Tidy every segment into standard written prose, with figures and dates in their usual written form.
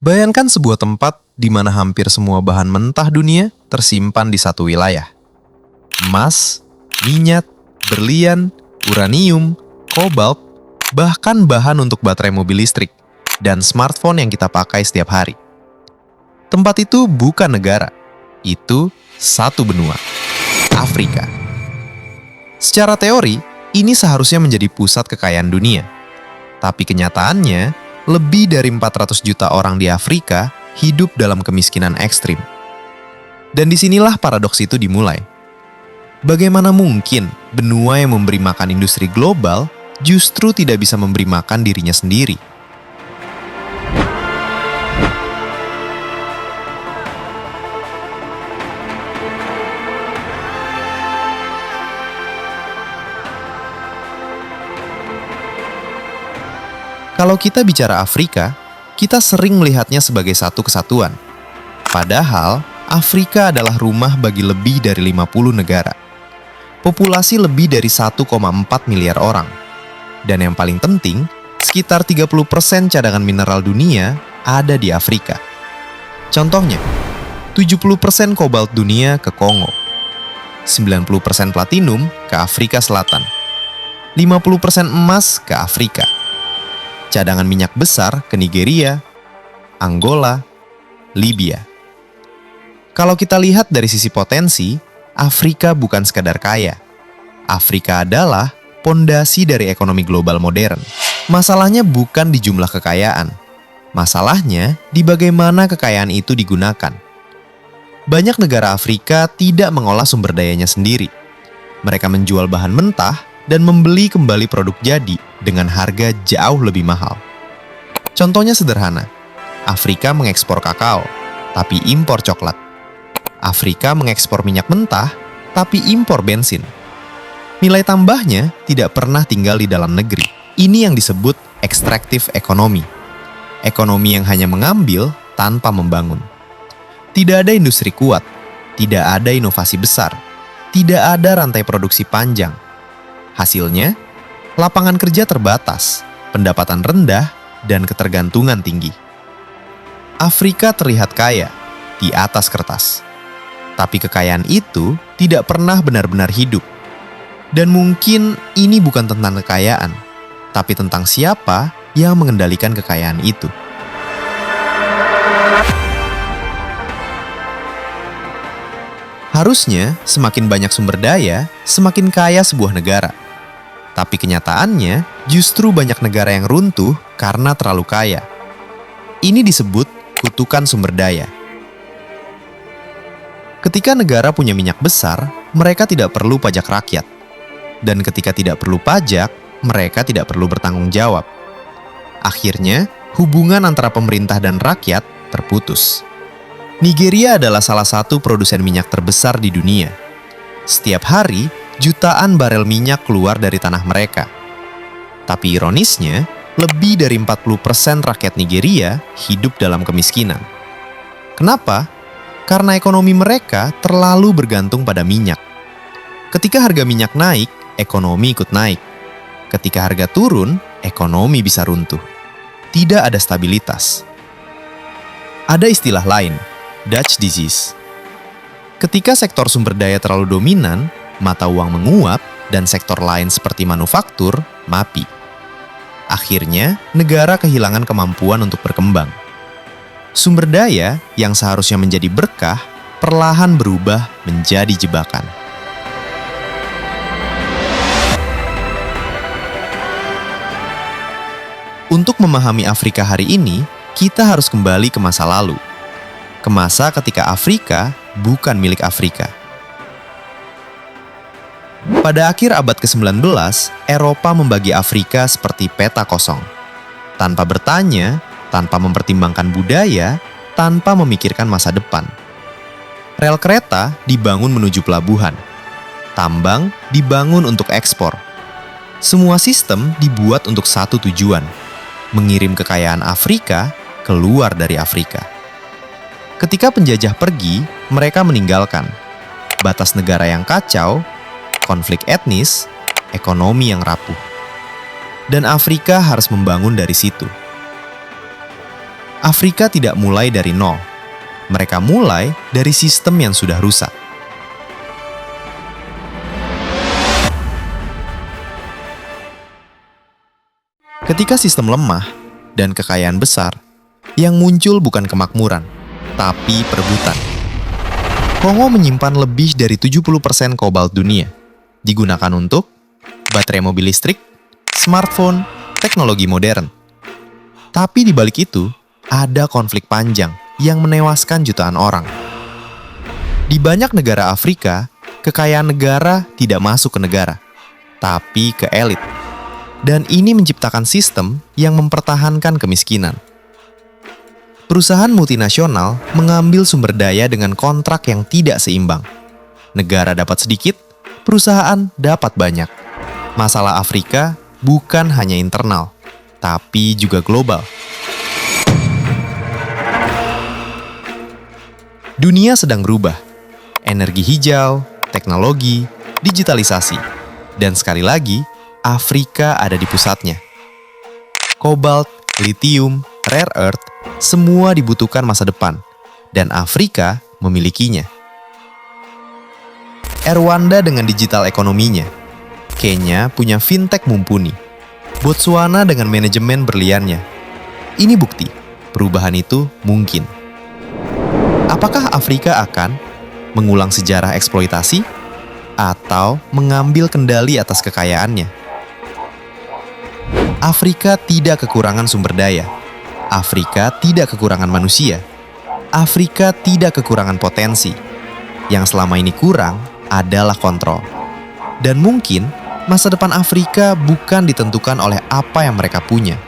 Bayangkan sebuah tempat di mana hampir semua bahan mentah dunia tersimpan di satu wilayah. Emas, minyak, berlian, uranium, kobalt, bahkan bahan untuk baterai mobil listrik, dan smartphone yang kita pakai setiap hari. Tempat itu bukan negara, itu satu benua, Afrika. Secara teori, ini seharusnya menjadi pusat kekayaan dunia. Tapi kenyataannya, lebih dari 400 juta orang di Afrika hidup dalam kemiskinan ekstrim. Dan disinilah paradoks itu dimulai. Bagaimana mungkin benua yang memberi makan industri global justru tidak bisa memberi makan dirinya sendiri? Kalau kita bicara Afrika, kita sering melihatnya sebagai satu kesatuan. Padahal, Afrika adalah rumah bagi lebih dari 50 negara. Populasi lebih dari 1,4 miliar orang. Dan yang paling penting, sekitar 30% cadangan mineral dunia ada di Afrika. Contohnya, 70% kobalt dunia ke Kongo, 90% platinum ke Afrika Selatan, 50% emas ke Afrika, cadangan minyak besar ke Nigeria, Angola, Libya. Kalau kita lihat dari sisi potensi, Afrika bukan sekadar kaya. Afrika adalah pondasi dari ekonomi global modern. Masalahnya bukan di jumlah kekayaan. Masalahnya di bagaimana kekayaan itu digunakan. Banyak negara Afrika tidak mengolah sumber dayanya sendiri. Mereka menjual bahan mentah dan membeli kembali produk jadi dengan harga jauh lebih mahal. Contohnya sederhana, Afrika mengekspor kakao, tapi impor coklat. Afrika mengekspor minyak mentah, tapi impor bensin. Nilai tambahnya tidak pernah tinggal di dalam negeri. Ini yang disebut ekstraktif ekonomi. Ekonomi yang hanya mengambil tanpa membangun. Tidak ada industri kuat, tidak ada inovasi besar, tidak ada rantai produksi panjang. Hasilnya, lapangan kerja terbatas, pendapatan rendah, dan ketergantungan tinggi. Afrika terlihat kaya di atas kertas. Tapi kekayaan itu tidak pernah benar-benar hidup. Dan mungkin ini bukan tentang kekayaan, tapi tentang siapa yang mengendalikan kekayaan itu. Harusnya, semakin banyak sumber daya, semakin kaya sebuah negara. Tapi kenyataannya, justru banyak negara yang runtuh karena terlalu kaya. Ini disebut kutukan sumber daya. Ketika negara punya minyak besar, mereka tidak perlu pajak rakyat. Dan ketika tidak perlu pajak, mereka tidak perlu bertanggung jawab. Akhirnya, hubungan antara pemerintah dan rakyat terputus. Nigeria adalah salah satu produsen minyak terbesar di dunia. Setiap hari, jutaan barel minyak keluar dari tanah mereka. Tapi ironisnya, lebih dari 40% rakyat Nigeria hidup dalam kemiskinan. Kenapa? Karena ekonomi mereka terlalu bergantung pada minyak. Ketika harga minyak naik, ekonomi ikut naik. Ketika harga turun, ekonomi bisa runtuh. Tidak ada stabilitas. Ada istilah lain, Dutch disease. Ketika sektor sumber daya terlalu dominan, mata uang menguap, dan sektor lain seperti manufaktur mati. Akhirnya, negara kehilangan kemampuan untuk berkembang. Sumber daya yang seharusnya menjadi berkah, perlahan berubah menjadi jebakan. Untuk memahami Afrika hari ini, kita harus kembali ke masa lalu. Ke masa ketika Afrika bukan milik Afrika. Pada akhir abad ke-19, Eropa membagi Afrika seperti peta kosong. Tanpa bertanya, tanpa mempertimbangkan budaya, tanpa memikirkan masa depan. Rel kereta dibangun menuju pelabuhan. Tambang dibangun untuk ekspor. Semua sistem dibuat untuk satu tujuan, mengirim kekayaan Afrika keluar dari Afrika. Ketika penjajah pergi, mereka meninggalkan batas negara yang kacau, konflik etnis, ekonomi yang rapuh. Dan Afrika harus membangun dari situ. Afrika tidak mulai dari nol. Mereka mulai dari sistem yang sudah rusak. Ketika sistem lemah dan kekayaan besar, yang muncul bukan kemakmuran, tapi perebutan. Kongo menyimpan lebih dari 70% kobalt dunia, digunakan untuk baterai mobil listrik, smartphone, teknologi modern. Tapi di balik itu, ada konflik panjang yang menewaskan jutaan orang. Di banyak negara Afrika, kekayaan negara tidak masuk ke negara, tapi ke elit. Dan ini menciptakan sistem yang mempertahankan kemiskinan. Perusahaan multinasional mengambil sumber daya dengan kontrak yang tidak seimbang. Negara dapat sedikit, perusahaan dapat banyak. Masalah Afrika bukan hanya internal, tapi juga global. Dunia sedang berubah. Energi hijau, teknologi, digitalisasi. Dan sekali lagi, Afrika ada di pusatnya. Kobalt, litium, rare earth, semua dibutuhkan masa depan. Dan Afrika memilikinya. Rwanda dengan digital ekonominya. Kenya punya fintech mumpuni. Botswana dengan manajemen berliannya. Ini bukti, perubahan itu mungkin. Apakah Afrika akan mengulang sejarah eksploitasi atau mengambil kendali atas kekayaannya? Afrika tidak kekurangan sumber daya. Afrika tidak kekurangan manusia. Afrika tidak kekurangan potensi. Yang selama ini kurang adalah kontrol. Dan mungkin masa depan Afrika bukan ditentukan oleh apa yang mereka punya,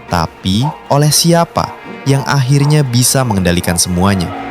tapi oleh siapa yang akhirnya bisa mengendalikan semuanya.